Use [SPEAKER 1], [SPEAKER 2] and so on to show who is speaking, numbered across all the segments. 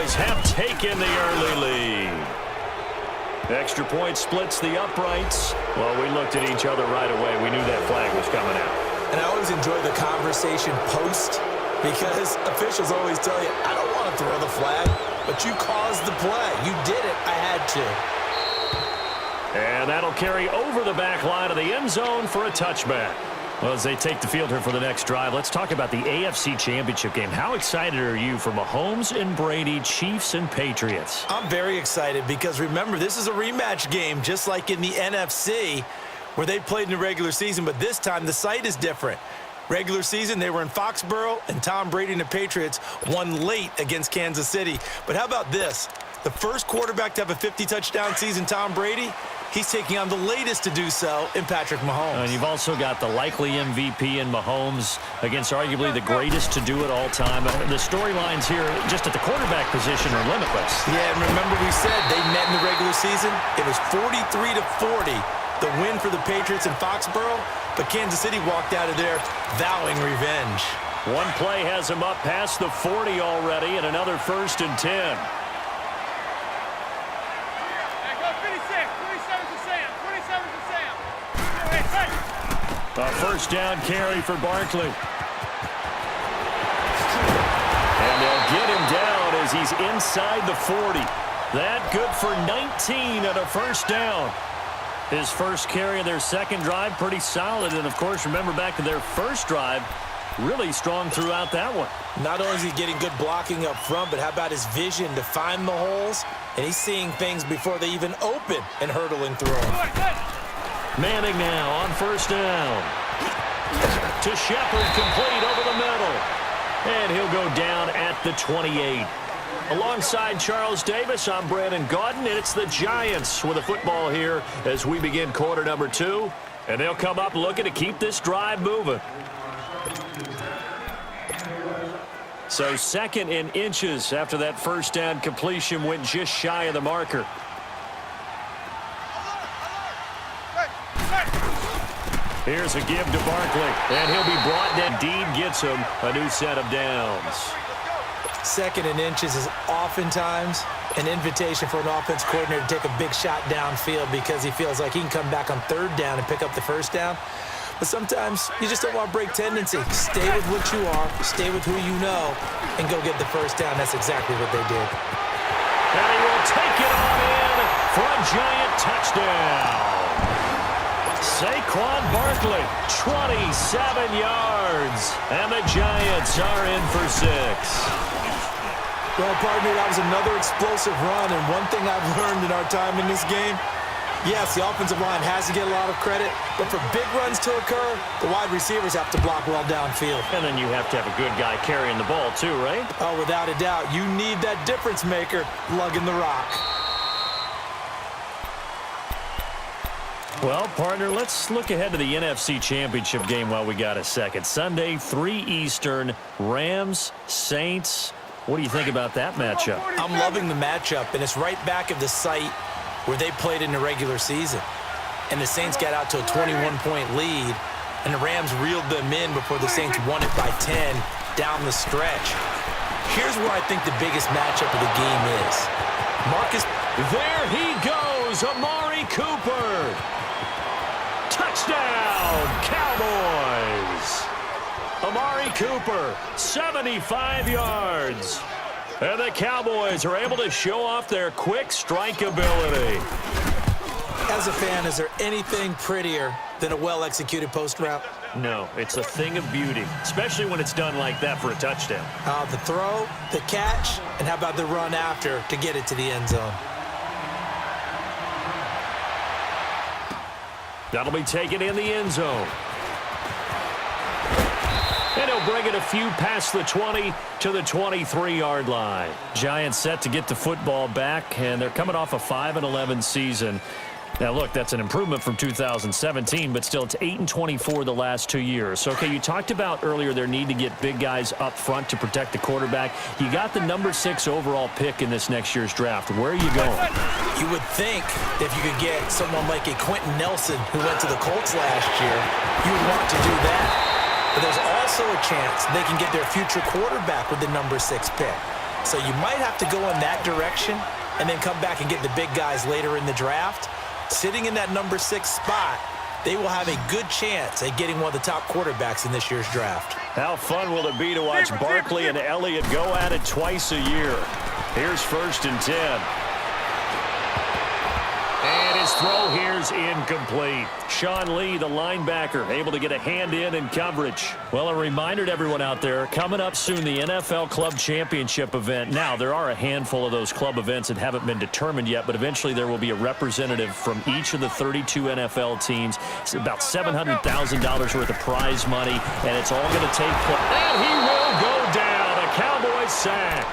[SPEAKER 1] Cowboys have taken the early lead. Extra point splits the uprights. Well, we looked at each other right away. We knew that flag was coming out.
[SPEAKER 2] And I always enjoy the conversation post because officials always tell you, I don't want to throw the flag, but you caused the play. You did it. I had to.
[SPEAKER 1] And that'll carry over the back line of the end zone for a touchback. Well, as they take the field here for the next drive, let's talk about the AFC Championship game. How excited are you for Mahomes and Brady, Chiefs and Patriots?
[SPEAKER 2] I'm very excited because, remember, this is a rematch game, just like in the NFC, where they played in the regular season, but this time the site is different. Regular season, they were in Foxborough, and Tom Brady and the Patriots won late against Kansas City. But how about this? The first quarterback to have a 50-touchdown season, Tom Brady, he's taking on the latest to do so in Patrick Mahomes.
[SPEAKER 1] And you've also got the likely MVP in Mahomes against arguably the greatest to do it all time. The storylines here just at the quarterback position are limitless.
[SPEAKER 2] Yeah, and remember we said they met in the regular season. It was 43-40, the win for the Patriots in Foxborough, but Kansas City walked out of there vowing revenge.
[SPEAKER 1] One play has him up past the 40 already, and another 1st and 10. A first down carry for Barkley. And they'll get him down as he's inside the 40. That good for 19 at a first down. His first carry of their second drive, pretty solid. And, of course, remember back to their first drive, really strong throughout that one.
[SPEAKER 2] Not only is he getting good blocking up front, but how about his vision to find the holes? And he's seeing things before they even open and hurdling through them.
[SPEAKER 1] Manning now on first down. To Shepard, complete over the middle. And he'll go down at the 28. Alongside Charles Davis, I'm Brandon Gaudin, and it's the Giants with the football here as we begin quarter number 2. And they'll come up looking to keep this drive moving. So 2nd and inches after that first down completion went just shy of the marker. Here's a give to Barkley, and he'll be brought down. Indeed gets him a new set of downs.
[SPEAKER 2] 2nd and inches is oftentimes an invitation for an offense coordinator to take a big shot downfield because he feels like he can come back on 3rd down and pick up the first down. But sometimes you just don't want to break tendency. Stay with what you are, stay with who you know, and go get the first down. That's exactly what they did.
[SPEAKER 1] And he will take it on in for a Giant touchdown. Saquon Barkley, 27 yards, and the Giants are in for 6.
[SPEAKER 2] Well, partner, that was another explosive run, and one thing I've learned in our time in this game, yes, the offensive line has to get a lot of credit, but for big runs to occur, the wide receivers have to block well downfield.
[SPEAKER 1] And then you have to have a good guy carrying the ball too, right?
[SPEAKER 2] Oh, without a doubt. You need that difference maker lugging the rock.
[SPEAKER 1] Well, partner, let's look ahead to the NFC Championship game while we got a second. Sunday, 3 Eastern, Rams, Saints. What do you think about that matchup?
[SPEAKER 2] I'm loving the matchup, and it's right back at the site where they played in the regular season. And the Saints got out to a 21-point lead, and the Rams reeled them in before the Saints won it by 10 down the stretch. Here's where I think the biggest matchup of the game is. Marcus.
[SPEAKER 1] There he goes, Amari Cooper. Touchdown, Cowboys. Amari Cooper, 75 yards. And the Cowboys are able to show off their quick strike ability.
[SPEAKER 2] As a fan, is there anything prettier than a well-executed post route?
[SPEAKER 1] No, it's a thing of beauty, especially when it's done like that for a touchdown.
[SPEAKER 2] The throw, the catch, and how about the run after to get it to the end zone?
[SPEAKER 1] That'll be taken in the end zone. And he'll bring it a few past the 20 to the 23-yard line. Giants set to get the football back, and they're coming off a 5-11 season. Now, look, that's an improvement from 2017, but still it's 8-24 the last 2 years. So, okay, you talked about earlier their need to get big guys up front to protect the quarterback. You got the number 6 overall pick in this next year's draft. Where are you going?
[SPEAKER 2] You would think if you could get someone like a Quentin Nelson who went to the Colts last year, you would want to do that. But there's also a chance they can get their future quarterback with the number 6 pick. So you might have to go in that direction and then come back and get the big guys later in the draft. Sitting in that number 6 spot, they will have a good chance at getting one of the top quarterbacks in this year's draft.
[SPEAKER 1] How fun will it be to watch Barkley and Elliott go at it twice a year? Here's 1st and 10. And his throw here's incomplete. Sean Lee, the linebacker, able to get a hand in coverage. Well, a reminder to everyone out there, coming up soon, the NFL Club Championship event. Now, there are a handful of those club events that haven't been determined yet, but eventually there will be a representative from each of the 32 NFL teams. It's about $700,000 worth of prize money, and it's all going to take place. And he will go down. A Cowboys sack.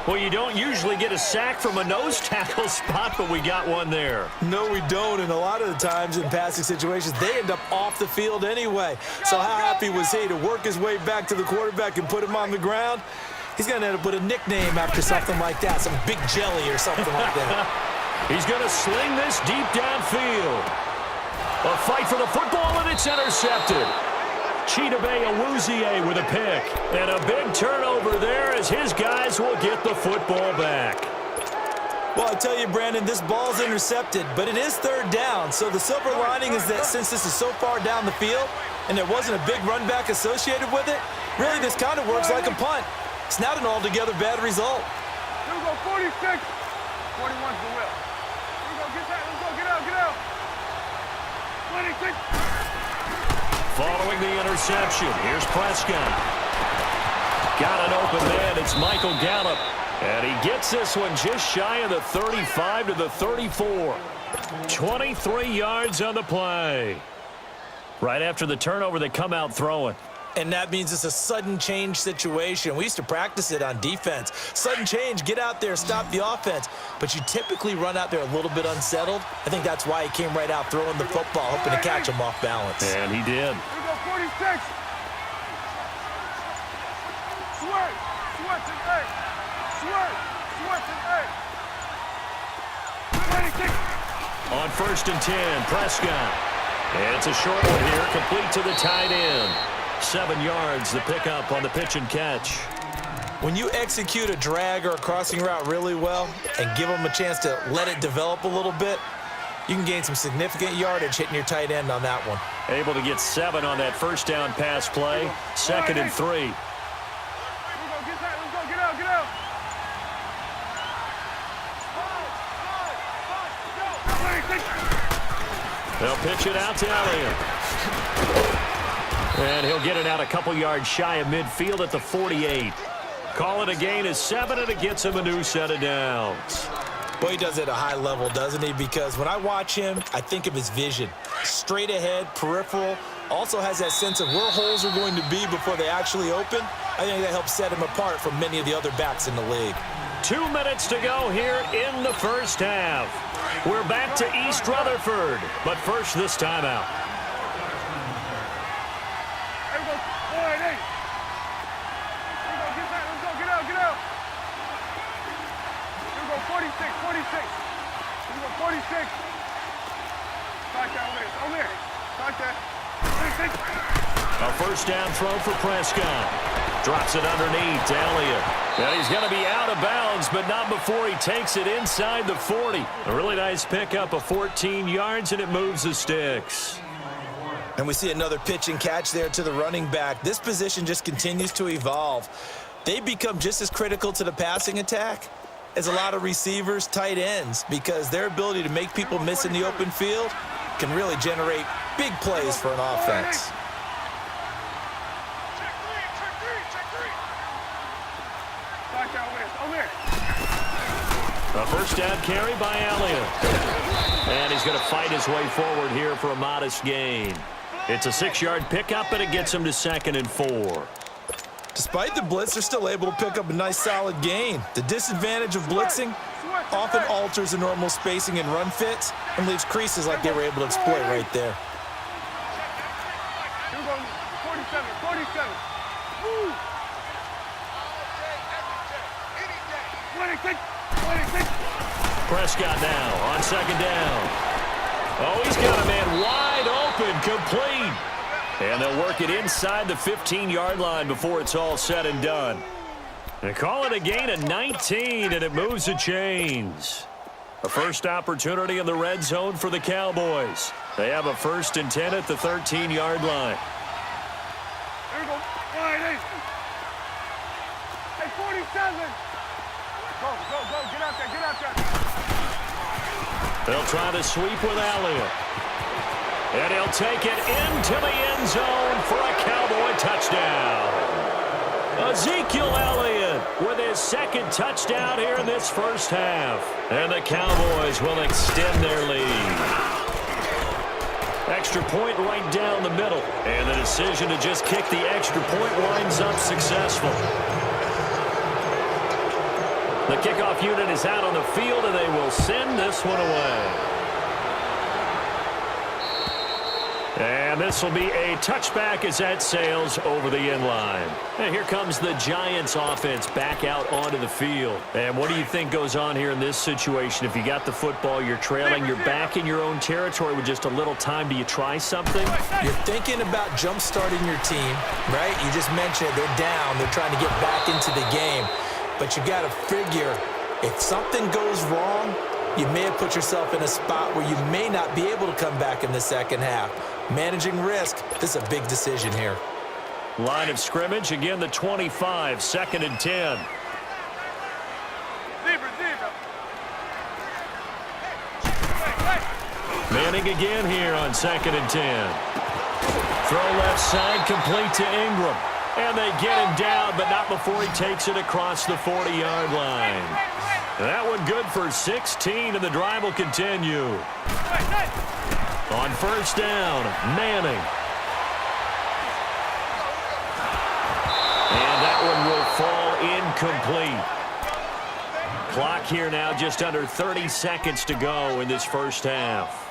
[SPEAKER 1] Well, you don't usually get a sack from a nose tackle spot, but we got one there.
[SPEAKER 2] No, we don't, and a lot of the times in passing situations, they end up off the field anyway. So how happy was he to work his way back to the quarterback and put him on the ground? He's going to end up with a nickname after something like that, some Big Jelly or something like that.
[SPEAKER 1] He's going to sling this deep downfield. A fight for the football, and it's intercepted. Chidobe Awuzie with a pick. And a big turnover there as his guys will get the football back.
[SPEAKER 2] Well, I tell you, Brandon, this ball's intercepted, but it is 3rd down. So the silver lining is that since this is so far down the field and there wasn't a big run back associated with it, really this kind of works like a punt. It's not an altogether bad result.
[SPEAKER 3] Here we go, 46. 41's the whip. Here we go, get that. Let's go, get out. 26.
[SPEAKER 1] Following the interception, here's Prescott. Got an open man. It's Michael Gallup. And he gets this one just shy of the 35 to the 34. 23 yards on the play. Right after the turnover, they come out throwing.
[SPEAKER 2] And that means it's a sudden change situation. We used to practice it on defense. Sudden change, get out there, stop the offense. But you typically run out there a little bit unsettled. I think that's why he came right out throwing the football, hoping to catch him off balance.
[SPEAKER 1] And he did.
[SPEAKER 3] Here we go, 46. Sweat and eight. Sweat and eight. 26.
[SPEAKER 1] On 1st and 10, Prescott. And it's a short one here, complete to the tight end. 7 yards, the pickup on the pitch and catch.
[SPEAKER 2] When you execute a drag or a crossing route really well and give them a chance to let it develop a little bit, you can gain some significant yardage hitting your tight end on that one.
[SPEAKER 1] Able to get 7 on that 1st down pass play. 2nd and 3.
[SPEAKER 3] Here we go, get that. Let's go, get out. 26.
[SPEAKER 1] They'll pitch it out to Elliott. And he'll get it out a couple yards shy of midfield at the 48. Call it a gain of 7, and it gets him a new set of downs.
[SPEAKER 2] Well, he does it at a high level, doesn't he? Because when I watch him, I think of his vision. Straight ahead, peripheral, also has that sense of where holes are going to be before they actually open. I think that helps set him apart from many of the other backs in the league.
[SPEAKER 1] 2 minutes to go here in the 1st half. We're back to East Rutherford, but first this timeout.
[SPEAKER 3] Here we go, 4 and 8. Here we go, get that. Let's go, get out. Here we go, 46. Here we go, 46. Back that over there. Back that. 46.
[SPEAKER 1] A 1st down throw for Prescott. Drops it underneath to Elliott. And he's going to be out of bounds, but not before he takes it inside the 40. A really nice pickup of 14 yards, and it moves the sticks.
[SPEAKER 2] And we see another pitch and catch there to the running back. This position just continues to evolve. They become just as critical to the passing attack as a lot of receivers, tight ends, because their ability to make people miss in the open field can really generate big plays for an offense.
[SPEAKER 1] A 1st down carry by Elliott. And he's going to fight his way forward here for a modest gain. It's a 6-yard pickup, and it gets him to 2nd and 4.
[SPEAKER 2] Despite the blitz, they're still able to pick up a nice solid gain. The disadvantage of blitzing often alters the normal spacing and run fits and leaves creases like they were able to exploit right there.
[SPEAKER 3] Here we go, 47. Woo! 26.
[SPEAKER 1] Prescott now on 2nd down. Oh, he's got a man wide open, complete. And they'll work it inside the 15-yard line before it's all said and done. They call it a gain of 19, and it moves the chains. A first opportunity in the red zone for the Cowboys. They have a 1st and 10 at the 13-yard line.
[SPEAKER 3] There we go. All right, hey, 47. Go. Get out there.
[SPEAKER 1] They'll try to sweep with Elliott. And he'll take it into the end zone for a Cowboy touchdown. Ezekiel Elliott with his 2nd touchdown here in this first half. And the Cowboys will extend their lead. Extra point right down the middle. And the decision to just kick the extra point winds up successful. The kickoff unit is out on the field, and they will send this one away. And this will be a touchback as that sails over the end line. And here comes the Giants offense back out onto the field. And what do you think goes on here in this situation? If you got the football, you're trailing, you're back in your own territory with just a little time. Do you try something?
[SPEAKER 2] You're thinking about jump-starting your team, right? You just mentioned it. They're down. They're trying to get back into the game. But you got to figure, if something goes wrong, you may have put yourself in a spot where you may not be able to come back in the second half. Managing risk, this is a big decision here.
[SPEAKER 1] Line of scrimmage, again the 25, 2nd and 10.
[SPEAKER 3] Zebra.
[SPEAKER 1] Manning again here on 2nd and 10. Throw left side, complete to Ingram. And they get him down, but not before he takes it across the 40-yard line. That one good for 16, and the drive will continue. On 1st down, Manning. And that one will fall incomplete. Clock here now, just under 30 seconds to go in this first half.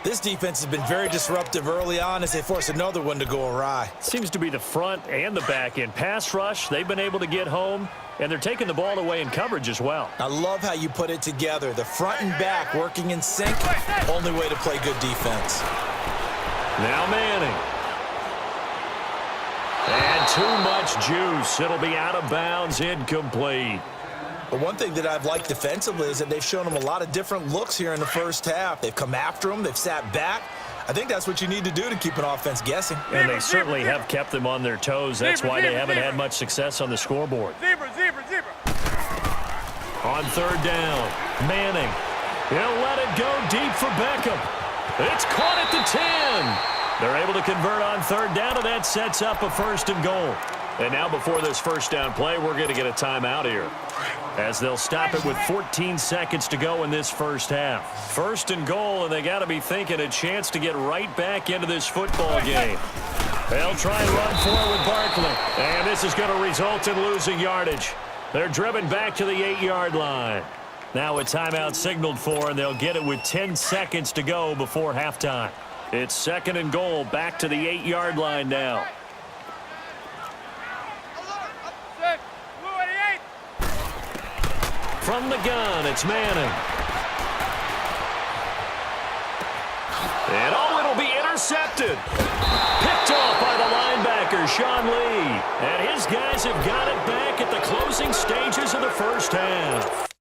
[SPEAKER 2] This defense has been very disruptive early on as they force another one to go awry.
[SPEAKER 1] Seems to be the front and the back end. Pass rush, they've been able to get home, and they're taking the ball away in coverage as well.
[SPEAKER 2] I love how you put it together. The front and back working in sync, only way to play good defense.
[SPEAKER 1] Now Manning. And too much juice. It'll be out of bounds, incomplete.
[SPEAKER 2] But one thing that I've liked defensively is that they've shown them a lot of different looks here in the first half. They've come after them. They've sat back. I think that's what you need to do to keep an offense guessing.
[SPEAKER 1] And they certainly have kept them on their toes. That's why they haven't had much success on the scoreboard.
[SPEAKER 3] Zebra.
[SPEAKER 1] On 3rd down, Manning. He'll let it go deep for Beckham. It's caught at the 10. They're able to convert on 3rd down, and that sets up a 1st and goal. And now before this 1st down play, we're going to get a timeout here, as they'll stop it with 14 seconds to go in this first half. 1st and goal, and they got to be thinking a chance to get right back into this football game. They'll try and run for it with Barkley. And this is going to result in losing yardage. They're driven back to the 8-yard line. Now a timeout signaled for, and they'll get it with 10 seconds to go before halftime. It's 2nd and goal, back to the 8-yard line now. From the gun, it's Manning. And it'll be intercepted. Picked off by the linebacker, Sean Lee. And his guys have got it back at the closing stages of the first half.